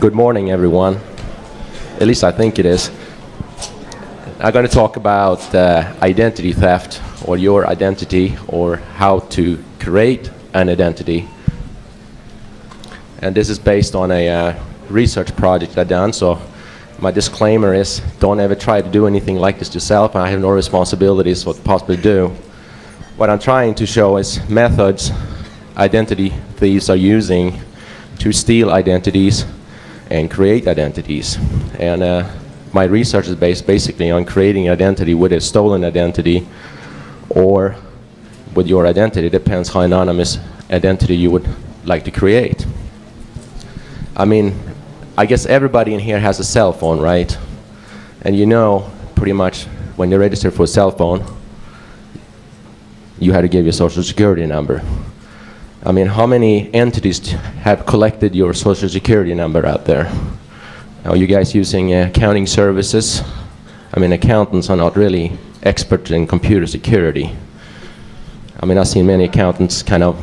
Good morning, everyone. At least I think it is. I'm going to talk about identity theft, or your identity, or how to create an identity. And this is based on a research project I've done, so my disclaimer is don't ever try to do anything like this yourself. I have no responsibilities for what to possibly do. What I'm trying to show is methods identity thieves are using to steal identities and create identities. And my research is based basically on creating identity with a stolen identity or with your identity. It depends how anonymous identity you would like to create. I mean, I guess everybody in here has a cell phone, right? And you know pretty much when you register for a cell phone, you had to give your social security number. I mean, how many entities have collected your social security number out there? Are you guys using accounting services? I mean, accountants are not really experts in computer security. I mean, I've seen many accountants kind of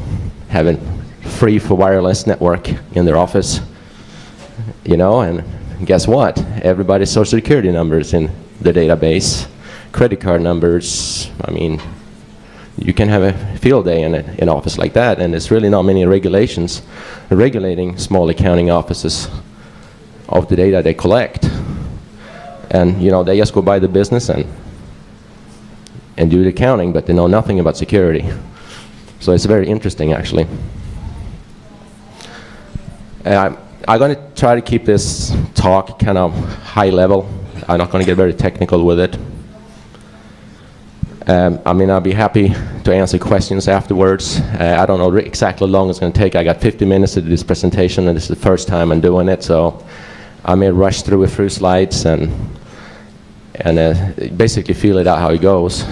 having free for wireless network in their office, you know, and guess what? Everybody's social security numbers in the database, credit card numbers. I mean, you can have a field day in an office like that, and there's really not many regulations regulating small accounting offices of the data they collect. And you know, they just go by the business and do the accounting, but they know nothing about security. So it's very interesting, actually. I'm going to try to keep this talk kind of high level. I'm not going to get very technical with it. I mean, I'll be happy to answer questions afterwards. I don't know exactly how long it's going to take. I got 50 minutes to do this presentation, and this is the first time I'm doing it, so I may rush through it through slides and basically feel it out how it goes.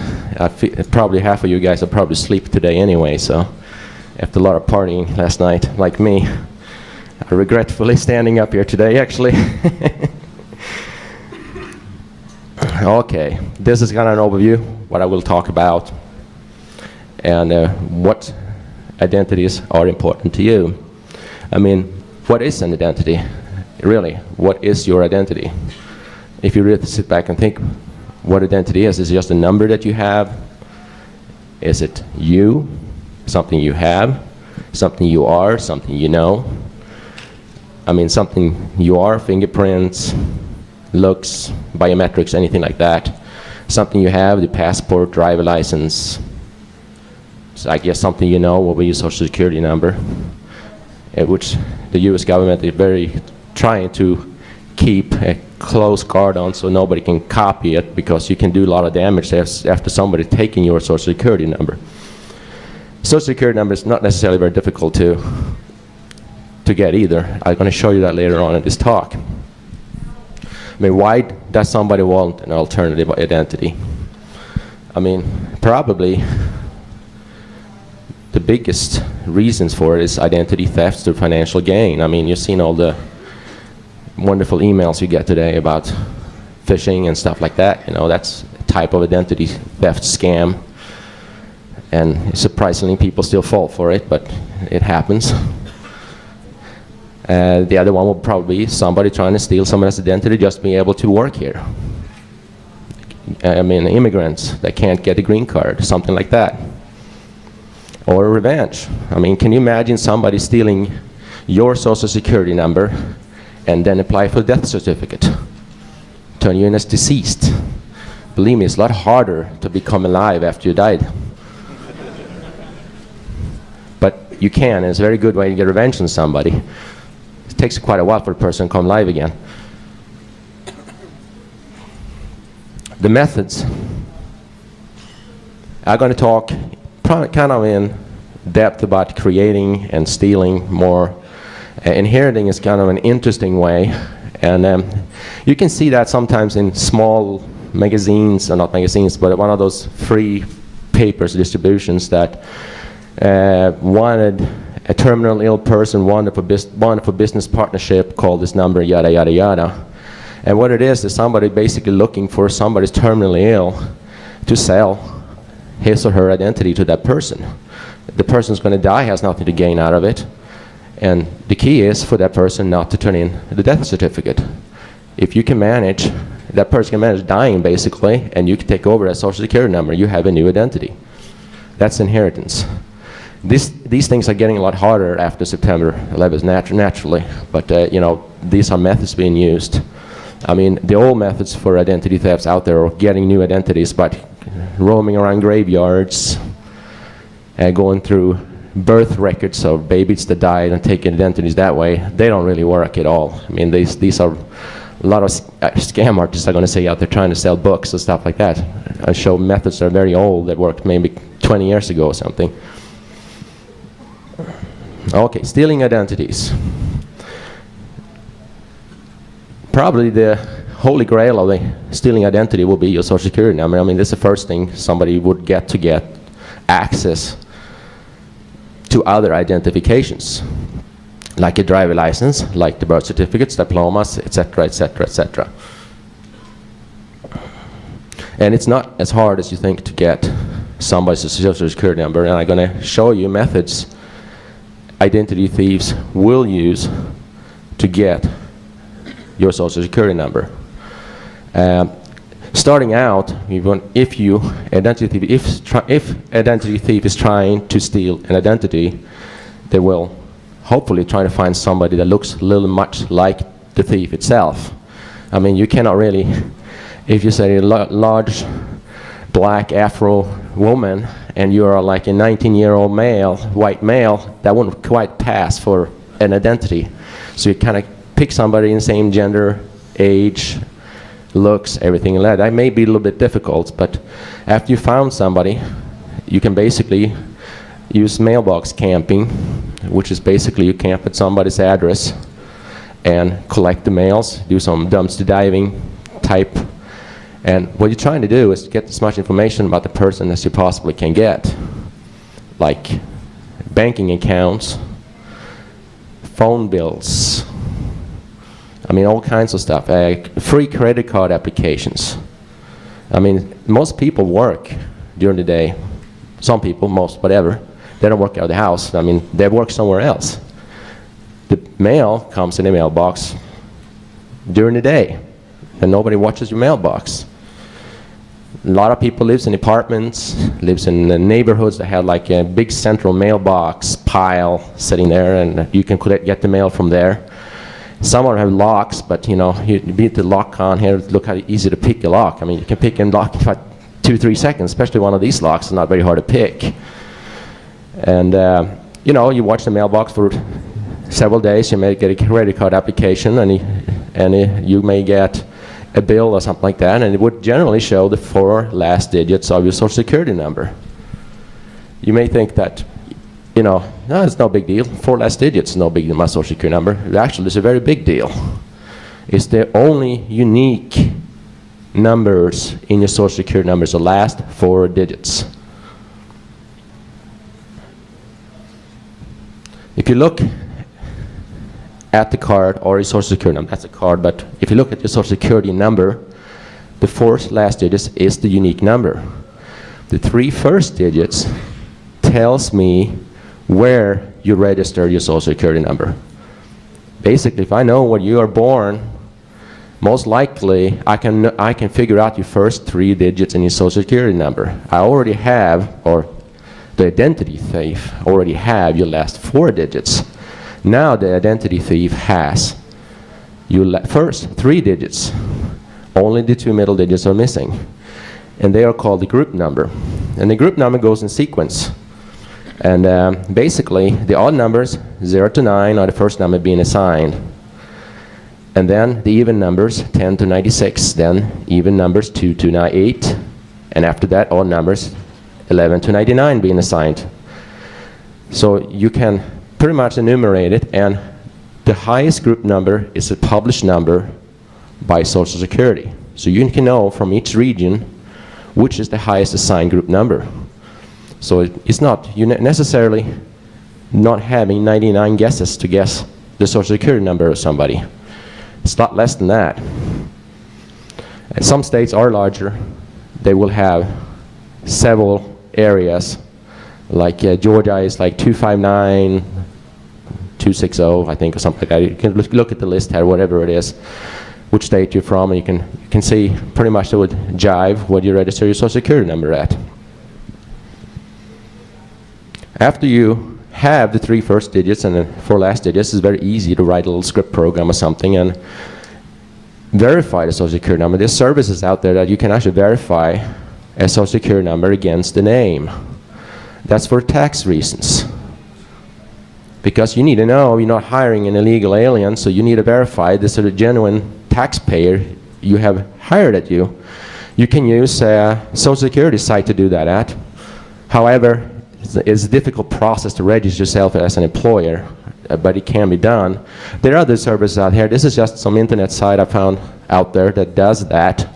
Probably half of you guys will probably sleep today anyway, so after a lot of partying last night, like me, I'm regretfully standing up here today, actually. Okay, this is kind of an overview, what I will talk about, and what identities are important to you. I mean, what is an identity? Really, what is your identity? If you really sit back and think what identity is it just a number that you have? Is it you, something you have, something you are, something you know? I mean, something you are, fingerprints, looks, biometrics, anything like that. Something you have, the passport, driver license. So I guess something you know will be your social security number, which the US government is very trying to keep a close guard on so nobody can copy it, because you can do a lot of damage after somebody taking your social security number. Social security number is not necessarily very difficult to get either. I'm going to show you that later on in this talk. I mean, why does somebody want an alternative identity? I mean, probably the biggest reasons for it is identity theft through financial gain. I mean, you've seen all the wonderful emails you get today about phishing and stuff like that. You know, that's a type of identity theft scam. And surprisingly, people still fall for it, but it happens. The other one will probably be somebody trying to steal somebody's identity just to be able to work here. I mean, immigrants that can't get a green card, something like that. Or revenge. I mean, can you imagine somebody stealing your social security number and then apply for a death certificate? Turn you in as deceased. Believe me, it's a lot harder to become alive after you died. But you can, and it's a very good way to get revenge on somebody. It takes quite a while for a person to come alive again. The methods. I'm going to talk kind of in depth about creating and stealing more. Inheriting is kind of an interesting way, and you can see that sometimes in small magazines, or not magazines, but one of those free papers distributions that wanted a terminal ill person, wanted for business partnership, called this number, yada, yada, yada. And what it is somebody basically looking for somebody's terminally ill to sell his or her identity to that person. The person's going to die, has nothing to gain out of it. And the key is for that person not to turn in the death certificate. If you can manage, that person can manage dying basically, and you can take over that social security number, you have a new identity. That's inheritance. These things are getting a lot harder after September 11th naturally, but these are methods being used. I mean, the old methods for identity thefts out there are getting new identities, but roaming around graveyards and going through birth records of babies that died and taking identities that way, they don't really work at all. I mean, these are a lot of scam artists are going to say out there trying to sell books and stuff like that. I show methods that are very old that worked maybe 20 years ago or something. Okay, stealing identities. Probably the holy grail of the stealing identity will be your social security number. I mean, that's the first thing somebody would get access to other identifications, like a driver license, like the birth certificates, diplomas, etc., etc., etc. And it's not as hard as you think to get somebody's social security number, and I'm going to show you methods identity thieves will use to get your social security number. Starting out, if identity thief is trying to steal an identity, they will hopefully try to find somebody that looks a little much like the thief itself. I mean, you cannot really, if you say a large black Afro woman and you are like a 19-year-old male, white male, that wouldn't quite pass for an identity. So you kind of pick somebody in the same gender, age, looks, everything like that. That may be a little bit difficult, but after you found somebody, you can basically use mailbox camping, which is basically you camp at somebody's address and collect the mails, do some dumpster diving type. And what you're trying to do is get as much information about the person as you possibly can get, like banking accounts, phone bills, I mean, all kinds of stuff. Free credit card applications. I mean, most people work during the day. Some people, most, whatever. They don't work out of the house. I mean, they work somewhere else. The mail comes in the mailbox during the day, and nobody watches your mailbox. A lot of people lives in apartments, lives in the neighborhoods that have like a big central mailbox pile sitting there, and you can get the mail from there. Some of them have locks, but you beat the lock on here. Look how easy to pick a lock. I mean, you can pick a lock in about 2-3 seconds, especially one of these locks is not very hard to pick. And you watch the mailbox for several days. You may get a credit card application, and you may get a bill or something like that, and it would generally show the 4 last digits of your social security number. You may think that, no, it's no big deal. 4 last digits is no big deal, my social security number. Actually, it's a very big deal. It's the only unique numbers in your social security numbers, the last 4 digits. If you look at the card or your social security number, that's a card, but if you look at your social security number, the 4 last digits is the unique number. The 3 first digits tells me where you register your social security number. Basically, if I know where you are born, most likely I can figure out your first 3 digits in your social security number. I already have, or the identity thief already have your last 4 digits. Now the identity thief has your first 3 digits. Only the 2 middle digits are missing. And they are called the group number. And the group number goes in sequence. And basically, the odd numbers, 0 to 9, are the first number being assigned. And then the even numbers, 10 to 96, then even numbers, 2 to 98. And after that, odd numbers, 11 to 99 being assigned. So you can pretty much enumerate it, and the highest group number is a published number by Social Security. So you can know from each region which is the highest assigned group number. So it's not, you necessarily not having 99 guesses to guess the Social Security number of somebody. It's a lot less than that. And some states are larger. They will have several areas. Like Georgia is like 259, 260, I think, or something like that. You can look at the list here, whatever it is, which state you're from, and you can see pretty much that would jive what you register your Social Security number at. After you have the 3 first digits and the 4 last digits, it's very easy to write a little script program or something and verify the Social Security number. There's services out there that you can actually verify a Social Security number against the name. That's for tax reasons. Because you need to know you're not hiring an illegal alien, so you need to verify this is a genuine taxpayer you have hired at you. You can use a Social Security site to do that at. However, it's a difficult process to register yourself as an employer, but it can be done. There are other services out here. This is just some internet site I found out there that does that.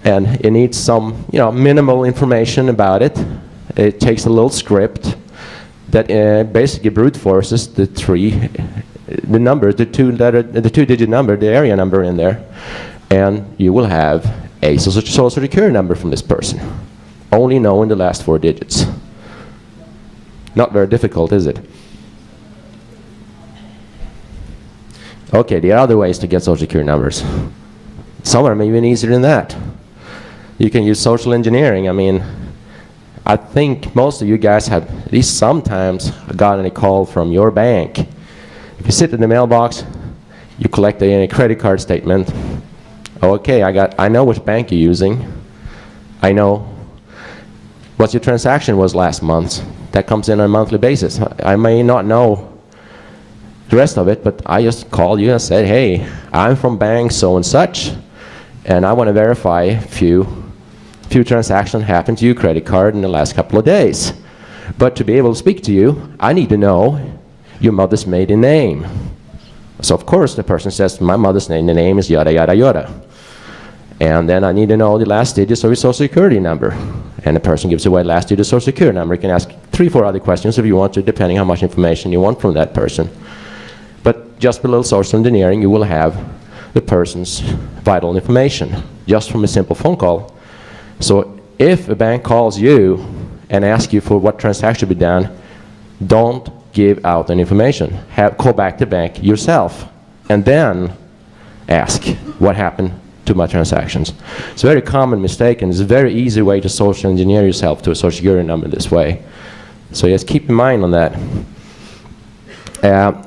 And it needs some, minimal information about it. It takes a little script that basically brute forces the 2-digit number, the area number in there, and you will have a Social Security number from this person, only knowing the last 4 digits. Not very difficult, is it? Okay, there are other ways to get Social Security numbers. Some are even easier than that. You can use social engineering. I mean, I think most of you guys have at least sometimes gotten a call from your bank. If you sit in the mailbox, you collect a credit card statement. Okay, I know which bank you're using. I know what your transaction was last month. That comes in on a monthly basis. I may not know the rest of it, but I just called you and said, hey, I'm from bank so and such, and I want to verify a few transactions happened to your credit card in the last couple of days. But to be able to speak to you, I need to know your mother's maiden name. So of course the person says, my mother's name is yada yada yada. And then I need to know the last digits of your Social Security number. And the person gives away the last digit of Social Security number. You can ask 3-4 other questions if you want to, depending how much information you want from that person. But just with a little social engineering, you will have the person's vital information, just from a simple phone call. So if a bank calls you and asks you for what transaction should be done, don't give out the information. Call back the bank yourself, and then ask what happened to my transactions. It's a very common mistake, and it's a very easy way to social engineer yourself to a Social Security number this way. So just keep in mind on that.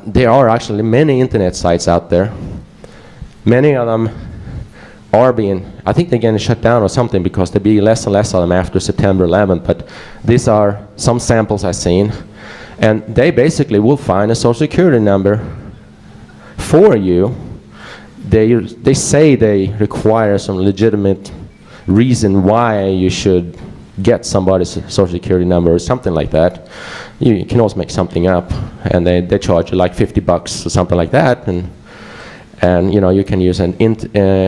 There are actually many internet sites out there. Many of them are being, I think they're getting shut down or something because there'll be less and less of them after September 11th, but these are some samples I've seen. And they basically will find a Social Security number for you. They say they require some legitimate reason why you should get somebody's Social Security number or something like that. You can also make something up, and they charge you like $50 or something like that, and you can use an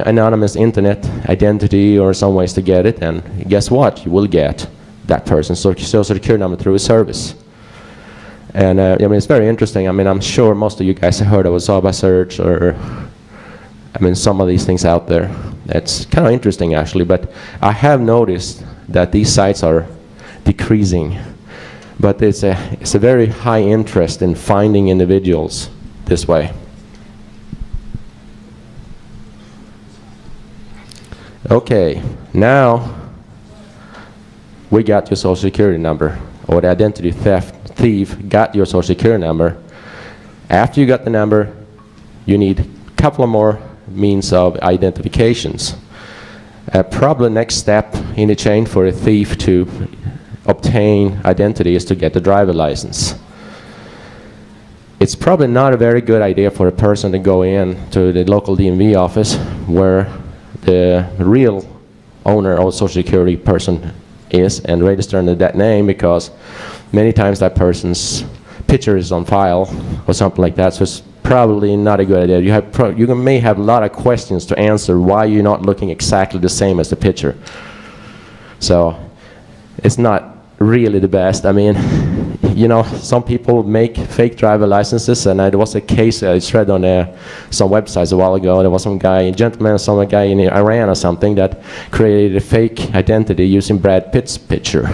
anonymous internet identity or some ways to get it, and guess what? You will get that person's Social Security number through a service. And it's very interesting. I'm sure most of you guys have heard of Zaba Search or some of these things out there. It's kind of interesting actually, but I have noticed that these sites are decreasing. But it's a very high interest in finding individuals this way. Okay, now we got your Social Security number, or the identity thief got your Social Security number. After you got the number, you need a couple of more means of identifications. Probably next step in the chain for a thief to obtain identity is to get the driver license. It's probably not a very good idea for a person to go in to the local DMV office where the real owner of Social Security person is and register under that name, because many times that person's picture is on file or something like that, so it's probably not a good idea. You may have a lot of questions to answer why you're not looking exactly the same as the picture. So it's not really the best. Some people make fake driver licenses, and there was a case I read on some websites a while ago. There was some guy in Iran or something that created a fake identity using Brad Pitt's picture.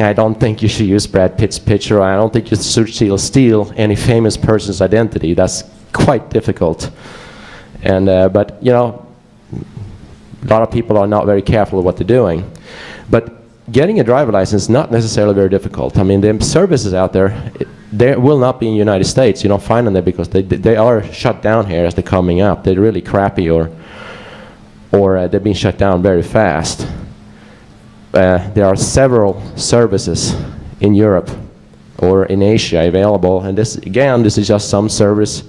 I don't think you should use Brad Pitt's picture. I don't think you should steal any famous person's identity. That's quite difficult. And but you know, a lot of people are not very careful of what they're doing. But getting a driver license is not necessarily very difficult. I mean, the services out there, they will not be in the United States. You don't find them there because they are shut down here as they're coming up. They're really crappy, or they've been shut down very fast. There are several services in Europe or in Asia available, and this is just some service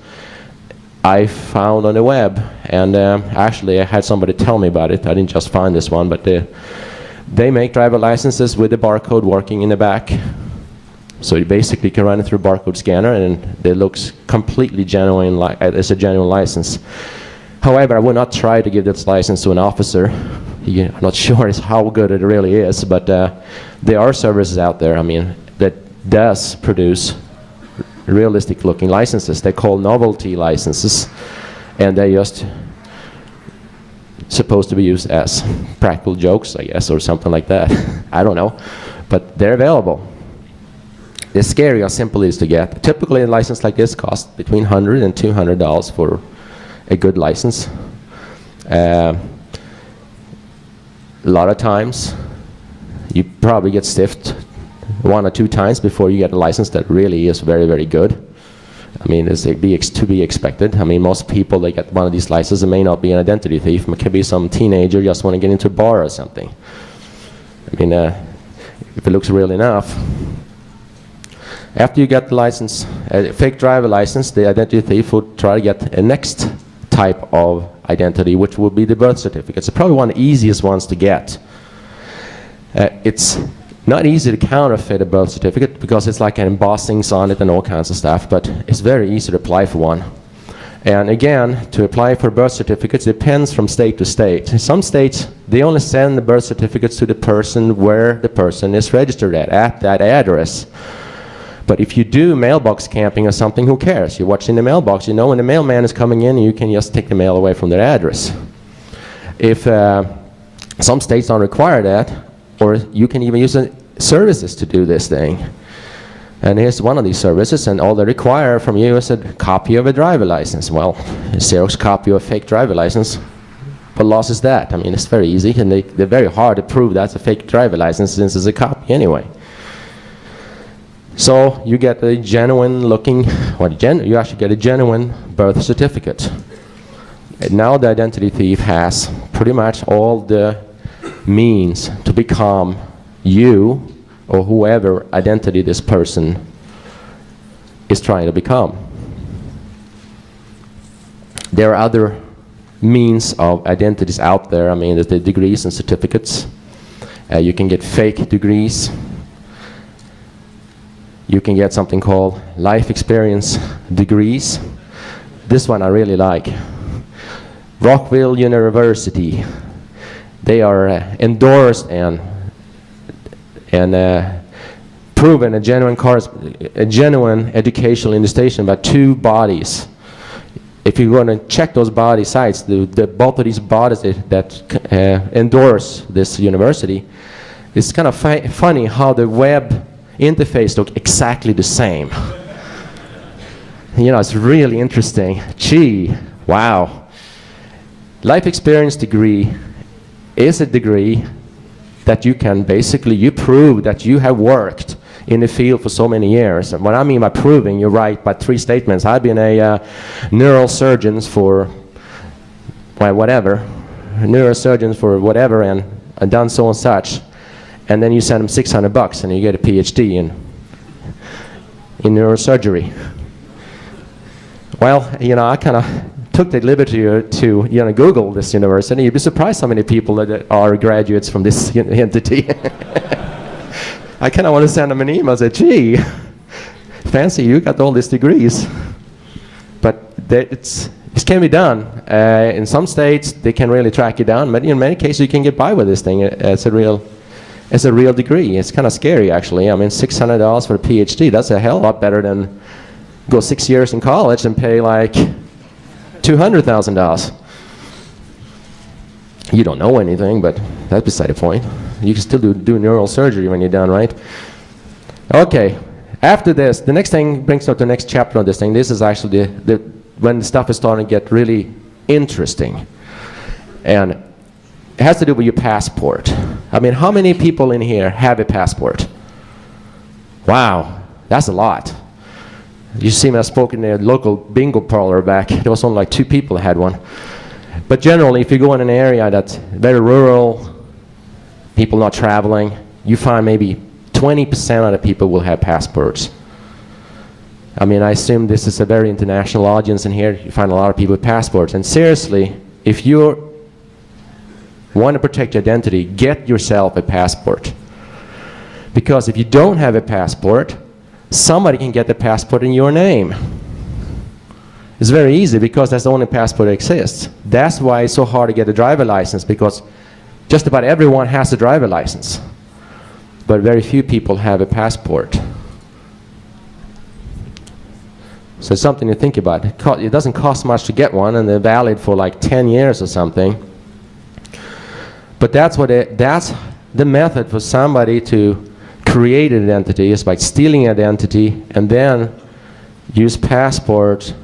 I found on the web. And actually, I had somebody tell me about it. I didn't just find this one, but they make driver licenses with the barcode working in the back. So you basically can run it through a barcode scanner, and it looks completely genuine, like it's a genuine license. However, I would not try to give this license to an officer. I'm not sure how good it really is, but there are services out there, I mean, that does produce realistic-looking licenses. They call novelty licenses, and they're just supposed to be used as practical jokes, I guess, or something like that. I don't know, but they're available. It's scary how simple it is to get. Typically, a license like this costs between $100 and $200 for a good license. A lot of times, you probably get stiffed 1 or 2 times before you get a license that really is very, very good. I mean, it's to be expected. I mean, most people that get one of these licenses, it may not be an identity thief. It could be some teenager just want to get into a bar or something. I mean, if it looks real enough. After you get the license, a fake driver license, the identity thief would try to get a next type of identity, which would be the birth certificate. It's probably one of the easiest ones to get. It's not easy to counterfeit a birth certificate because it's like an embossings on it and all kinds of stuff, but it's very easy to apply for one. And again, to apply for birth certificates depends from state to state. In some states, they only send the birth certificates to the person where the person is registered at that address. But if you do mailbox camping or something, who cares? You're watching the mailbox, you know when the mailman is coming in, you can just take the mail away from their address. If some states don't require that, or you can even use services to do this thing. And here's one of these services, and all they require from you is a copy of a driver license. Well, a Xerox copy of a fake driver license. What loss is that? I mean, it's very easy, and they're very hard to prove that's a fake driver license since it's a copy anyway. So you get a genuine looking, you actually get a genuine birth certificate. And now the identity thief has pretty much all the means to become you or whoever identity this person is trying to become. There are other means of identities out there. I mean, there's the degrees and certificates. You can get fake degrees. You can get something called life experience degrees. This one I really like. Rockville University. They are endorsed and proven a genuine educational institution by 2 bodies. If you're going to check those body sites, both of these bodies that endorse this university, it's kind of funny how the web interface look exactly the same. You know, it's really interesting. Gee, wow. Life experience degree is a degree that you can basically, you prove that you have worked in the field for so many years. And what I mean by proving, you're right by 3 statements. I've been a neurosurgeon for, well, whatever, neurosurgeon for whatever, and done so and such. And then you send them $600 and you get a PhD in neurosurgery. Well, you know, I kind of took the liberty to Google this university. You'd be surprised how many people that are graduates from this entity. I kind of want to send them an email and say, gee, fancy you got all these degrees. But it can be done. In some states, they can really track you down, but in many cases, you can get by with this thing. It's a real degree. It's kind of scary, actually. I mean, $600 for a PhD, that's a hell of a lot better than go 6 years in college and pay like $200,000. You don't know anything, but that's beside the point. You can still do neural surgery when you're done, right? Okay, after this, the next thing brings us to the next chapter on this thing. This is actually when the stuff is starting to get really interesting. And it has to do with your passport. I mean, how many people in here have a passport? Wow, that's a lot. You see me, I spoke in a local bingo parlor back. There was only like 2 people that had one. But generally, if you go in an area that's very rural, people not traveling, you find maybe 20% of the people will have passports. I mean, I assume this is a very international audience in here. You find a lot of people with passports. And seriously, if you want to protect your identity, get yourself a passport. Because if you don't have a passport, somebody can get the passport in your name. It's very easy because that's the only passport that exists. That's why it's so hard to get a driver license, because just about everyone has a driver license. But very few people have a passport. So it's something to think about. It doesn't cost much to get one, and they're valid for like 10 years or something. But that's the method for somebody to create an identity, is by stealing identity and then use passport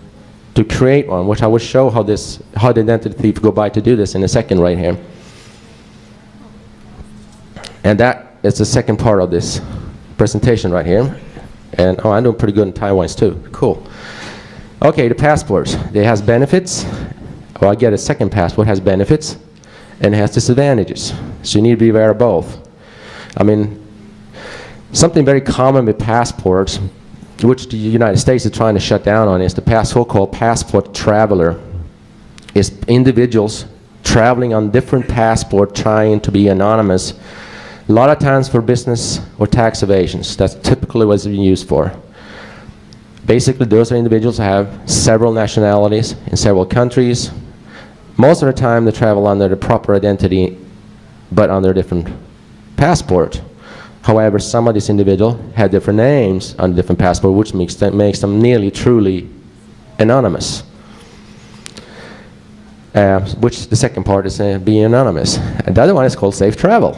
to create one, which I will show how the identity thief go by to do this in a second right here. And that is the second part of this presentation right here. And I'm doing pretty good in Taiwanese too. Cool. Okay, the passports. It has benefits. Well, I get a second passport, has benefits, and it has disadvantages. So you need to be aware of both. I mean, something very common with passports, which the United States is trying to shut down on, is the so-called passport traveler. It's individuals traveling on different passports trying to be anonymous. A lot of times for business or tax evasions. That's typically what it's being used for. Basically, those are individuals who have several nationalities in several countries. Most of the time, they travel under the proper identity, but under a different passport. However, some of these individuals have different names on different passports, which makes them nearly truly anonymous. Which the second part is being anonymous. And the other one is called safe travel.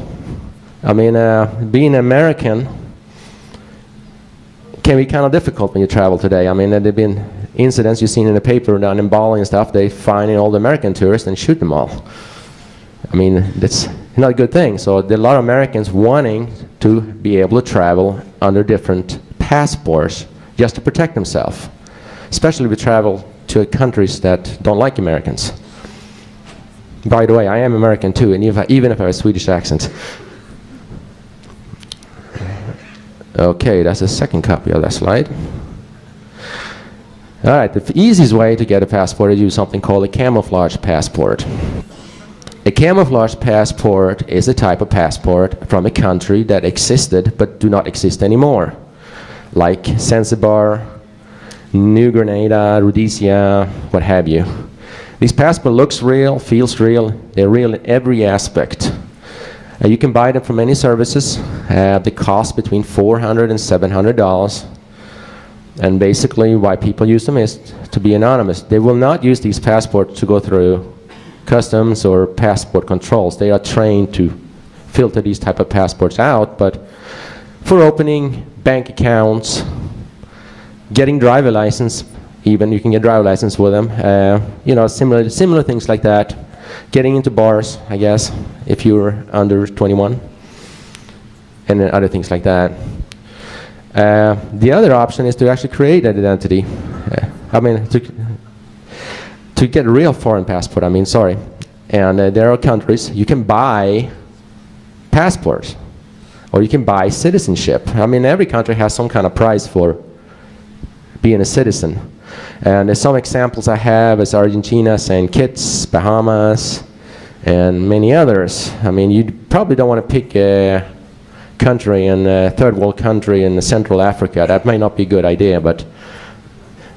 I mean, being American can be kind of difficult when you travel today. I mean, there have been incidents you've seen in the paper down in Bali and stuff. They find all the American tourists and shoot them all. I mean, that's not a good thing. So there are a lot of Americans wanting to be able to travel under different passports just to protect themselves, especially if we travel to countries that don't like Americans. By the way, I am American too, and even if I have a Swedish accent. Okay, that's the second copy of that slide. All right, the easiest way to get a passport is use something called a camouflage passport. A camouflage passport is a type of passport from a country that existed but do not exist anymore, like Zanzibar, New Grenada, Rhodesia, what have you. This passport looks real, feels real, they're real in every aspect. You can buy them from any services. They cost between $400 and $700. And basically why people use them is to be anonymous. They will not use these passports to go through customs or passport controls. They are trained to filter these type of passports out, but for opening bank accounts, getting driver license, even you can get driver license with them, you know, similar things like that. Getting into bars, I guess, if you're under 21, and then other things like that. The other option is to actually create an identity. I mean, to get a real foreign passport, I mean, sorry. And there are countries you can buy passports, or you can buy citizenship. I mean, every country has some kind of price for being a citizen. And there's some examples I have is Argentina, St. Kitts, Bahamas, and many others. I mean, you probably don't want to pick a country in a third world country in Central Africa. That might not be a good idea, but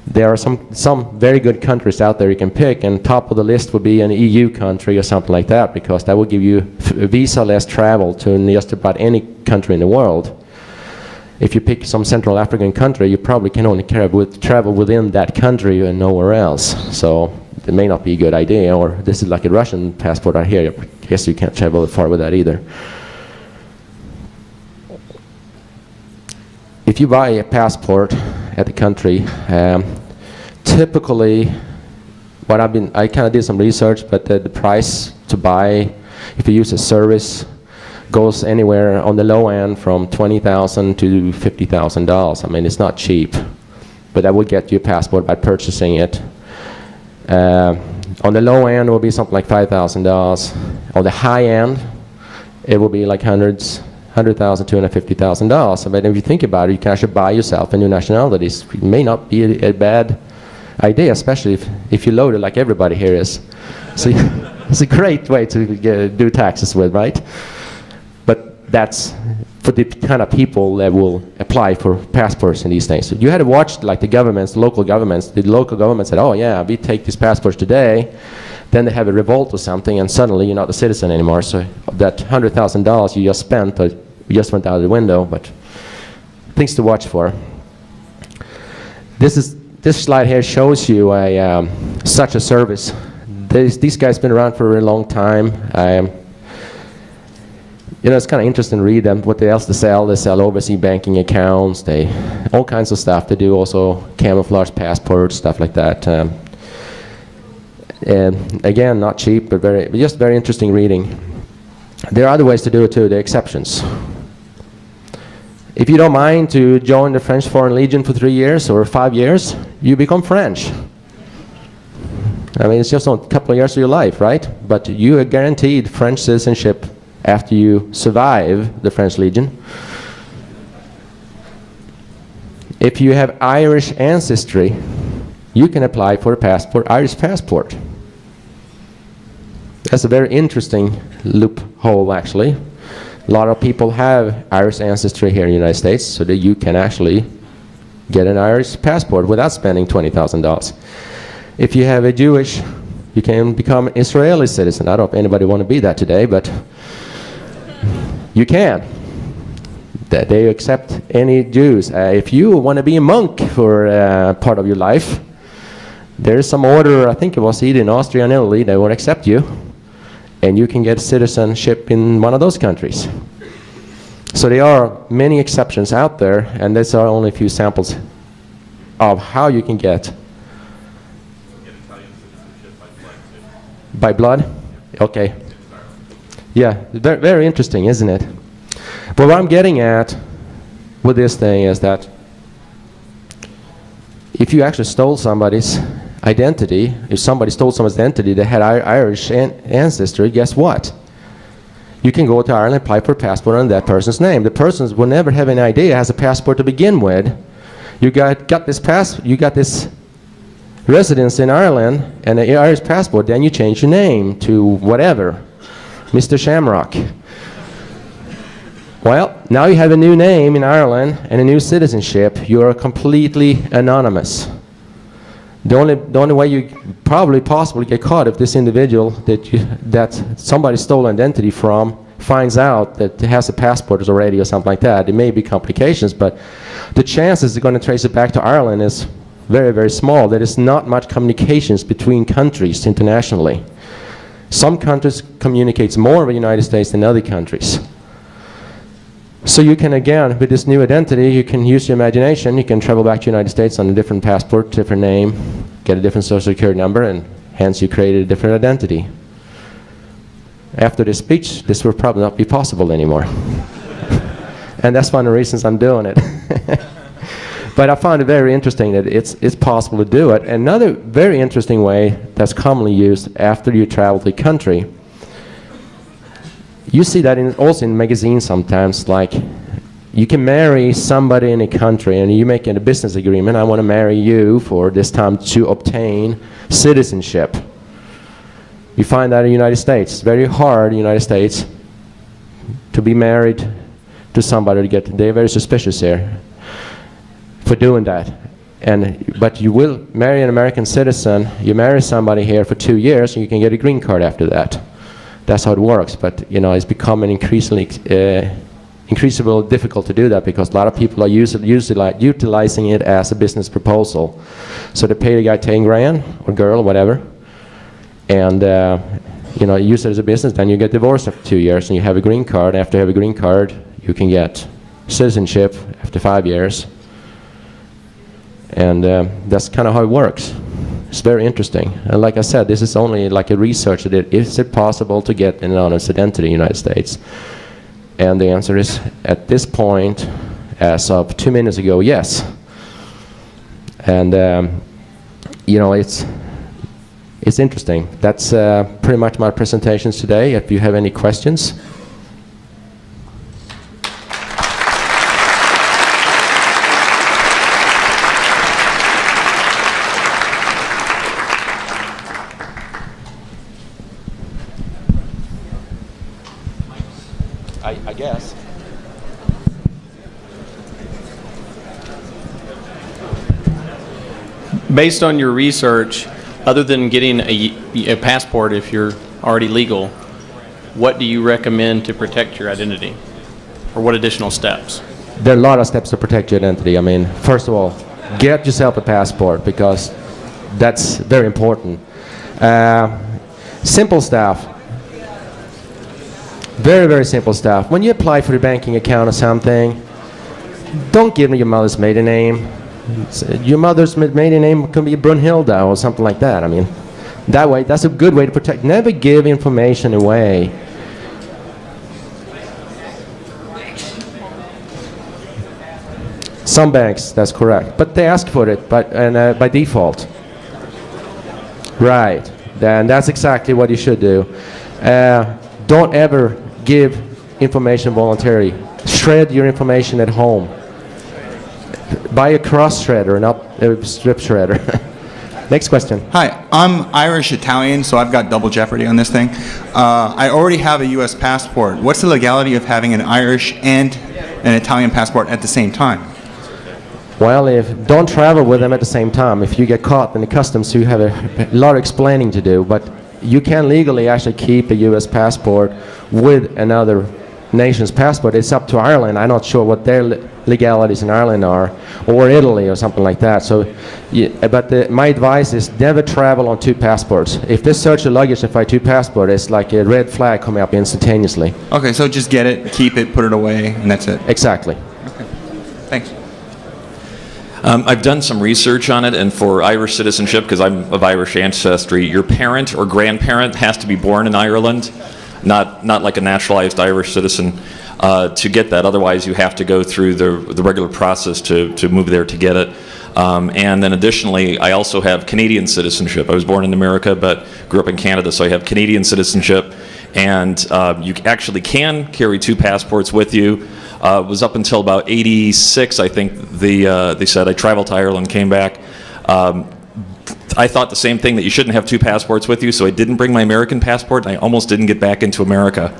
there are some very good countries out there you can pick, and top of the list would be an EU country or something like that, because that will give you visa-less travel to just about any country in the world. If you pick some Central African country, you probably can only travel within that country and nowhere else. So it may not be a good idea, or this is like a Russian passport right here. I guess you can't travel far with that either. if you buy a passport at the country, typically, I kind of did some research, but the price to buy, if you use a service, goes anywhere on the low end from $20,000 to $50,000. I mean, it's not cheap, but that would get you a passport by purchasing it. On the low end, it will be something like $5,000. On the high end, it will be like $100,000, $250,000. But if you think about it, you can actually buy yourself a new nationality. It may not be a bad idea, especially if you load it like everybody here is. So it's a great way to do taxes with, right? But that's for the kind of people that will apply for passports in these things. So you had to watch like the governments, the local governments. The local government said, oh yeah, we take these passports today. Then they have a revolt or something, and suddenly you're not a citizen anymore. So that $100,000 you just spent just went out of the window. But things to watch for. This slide here shows you such a service. These guys been around for a long time. It's kind of interesting to read them. What else they sell? They sell overseas banking accounts. All kinds of stuff. They do also camouflage passports, stuff like that. And again, not cheap, but just very interesting reading. There are other ways to do it too. There are exceptions. If you don't mind to join the French Foreign Legion for 3 years or 5 years, you become French. I mean, it's just a couple of years of your life, right? But you are guaranteed French citizenship after you survive the French Legion. If you have Irish ancestry, you can apply for a passport, Irish passport. That's a very interesting loophole, actually. A lot of people have Irish ancestry here in the United States, so that you can actually get an Irish passport without spending $20,000. If you have a Jewish, you can become an Israeli citizen. I don't know if anybody want to be that today, but you can. They accept any Jews. If you want to be a monk for part of your life, there is some order, I think it was either in Austria and Italy, they won't accept you, and you can get citizenship in one of those countries. So there are many exceptions out there, and these are only a few samples of how you can get by blood. Okay. Yeah, very, very interesting, isn't it? But what I'm getting at with this thing is that if you actually stole somebody's identity, if somebody stole someone's identity that had Irish ancestry, guess what? You can go to Ireland and apply for a passport under that person's name. The person will never have any idea has a passport to begin with. You got this residence in Ireland and an Irish passport, then you change your name to whatever, Mr. Shamrock. Well, now you have a new name in Ireland and a new citizenship. You are completely anonymous. The only way you probably possibly get caught if this individual that somebody stole identity from finds out that it has a passport already or something like that. It may be complications, but the chances they're going to trace it back to Ireland is very, very small. There is not much communications between countries internationally. Some countries communicate more with the United States than other countries. So you can, again, with this new identity, you can use your imagination. You can travel back to the United States on a different passport, different name, get a different social security number, and hence you created a different identity. After this speech, this will probably not be possible anymore. And that's one of the reasons I'm doing it. But I found it very interesting that it's possible to do it. Another very interesting way that's commonly used after you travel the country, you see that also in magazines sometimes, like you can marry somebody in a country and you make a business agreement, I want to marry you for this time to obtain citizenship. You find that in the United States. It's very hard in the United States to be married to somebody they're very suspicious here for doing that. But you will marry an American citizen, you marry somebody here for 2 years and you can get a green card after that. That's how it works, but it's becoming increasingly difficult to do that because a lot of people are utilizing it as a business proposal. So they pay the guy 10 grand or girl or whatever, and use it as a business. Then you get divorced after 2 years, and you have a green card. After you have a green card, you can get citizenship after 5 years. And that's kind of how it works. It's very interesting. And like I said, this is only like a research that is it possible to get an anonymous identity in the United States? And the answer is, at this point, as of 2 minutes ago, yes. And you know, it's interesting. That's pretty much my presentations today. If you have any questions. I guess. Based on your research, other than getting a passport if you're already legal, what do you recommend to protect your identity? Or what additional steps? There are a lot of steps to protect your identity. I mean, first of all, get yourself a passport because that's very important. Simple stuff. Very, very simple stuff. When you apply for a banking account or something, don't give me your mother's maiden name. Your mother's maiden name could be Brunhilda or something like that. I mean, that way, that's a good way to protect. Never give information away. Some banks, that's correct, but they ask for it, by default. Right. Then that's exactly what you should do. Don't ever give information voluntarily. Shred your information at home. Buy a cross shredder, not a strip shredder. Next question. Hi, I'm Irish-Italian, so I've got double jeopardy on this thing. I already have a U.S. passport. What's the legality of having an Irish and an Italian passport at the same time? Well, don't travel with them at the same time. If you get caught in the customs, you have a lot of explaining to do. But you can legally actually keep a U.S. passport with another nation's passport. It's up to Ireland. I'm not sure what their legalities in Ireland are, or Italy or something like that. So, but my advice is never travel on two passports. If they search your luggage and find two passports, it's like a red flag coming up instantaneously. Okay, so just get it, keep it, put it away, and that's it. Exactly. Okay, thanks. I've done some research on it, and for Irish citizenship, because I'm of Irish ancestry, your parent or grandparent has to be born in Ireland, not like a naturalized Irish citizen, to get that. Otherwise, you have to go through the regular process to move there to get it. And then additionally, I also have Canadian citizenship. I was born in America, but grew up in Canada, so I have Canadian citizenship. And you actually can carry two passports with you. It was up until about 86, I think they said. I traveled to Ireland, came back. I thought the same thing, that you shouldn't have two passports with you, so I didn't bring my American passport, and I almost didn't get back into America.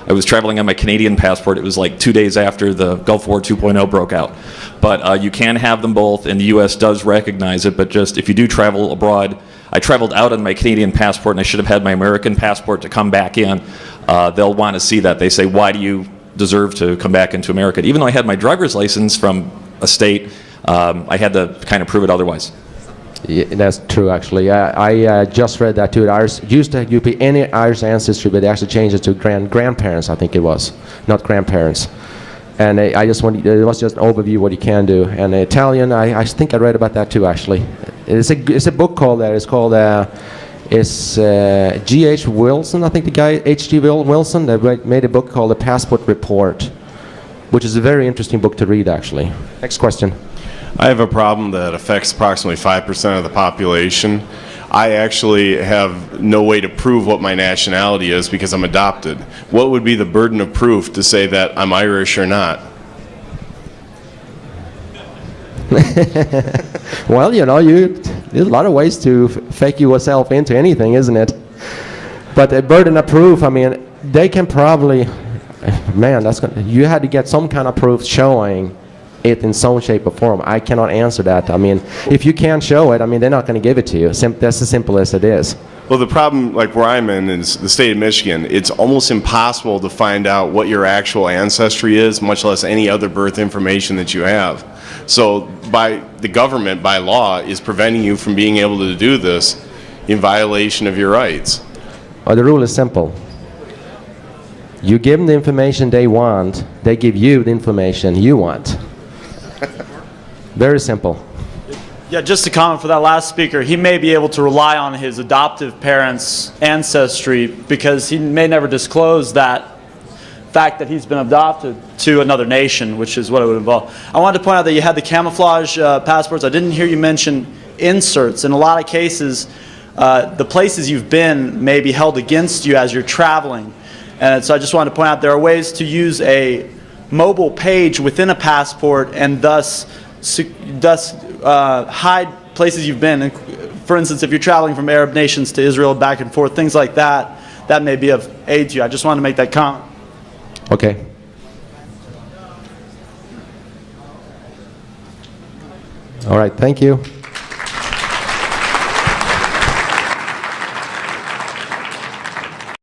I was traveling on my Canadian passport. It was like 2 days after the Gulf War 2.0 broke out. But you can have them both, and the U.S. does recognize it, but just if you do travel abroad, I traveled out on my Canadian passport, and I should have had my American passport to come back in. They'll want to see that. They say, why do you deserve to come back into America? Even though I had my driver's license from a state, I had to kind of prove it otherwise. Yeah, that's true, actually. I just read that too. Irish used to be any Irish ancestry, but they actually changed it to grandparents, I think it was, not grandparents. And I just wanted, it was just an overview of what you can do. And Italian, I think I read about that too, actually. It's a book called that. It's called G.H. Wilson, I think the guy, H.G. Wilson, that made a book called The Passport Report, which is a very interesting book to read, actually. Next question. I have a problem that affects approximately 5% of the population. I actually have no way to prove what my nationality is because I'm adopted. What would be the burden of proof to say that I'm Irish or not? Well, you know, there's a lot of ways to fake yourself into anything, isn't it? But the burden of proof, I mean, they can probably, man, you had to get some kind of proof showing it in some shape or form. I cannot answer that. I mean, if you can't show it, I mean, they're not going to give it to you. That's as simple as it is. Well, the problem, like where I'm in, is the state of Michigan. It's almost impossible to find out what your actual ancestry is, much less any other birth information that you have. So the government, by law, is preventing you from being able to do this in violation of your rights. Well, the rule is simple. You give them the information they want, they give you the information you want. Very simple. Yeah, just to comment for that last speaker, he may be able to rely on his adoptive parents' ancestry because he may never disclose that fact that he's been adopted to another nation, which is what it would involve. I wanted to point out that you had the camouflage passports. I didn't hear you mention inserts. In a lot of cases, the places you've been may be held against you as you're traveling. And so I just wanted to point out there are ways to use a mobile page within a passport and thus hide places you've been. And for instance, if you're traveling from Arab nations to Israel back and forth, things like that, that may be of aid to you. I just wanted to make that comment. Okay. All right, thank you.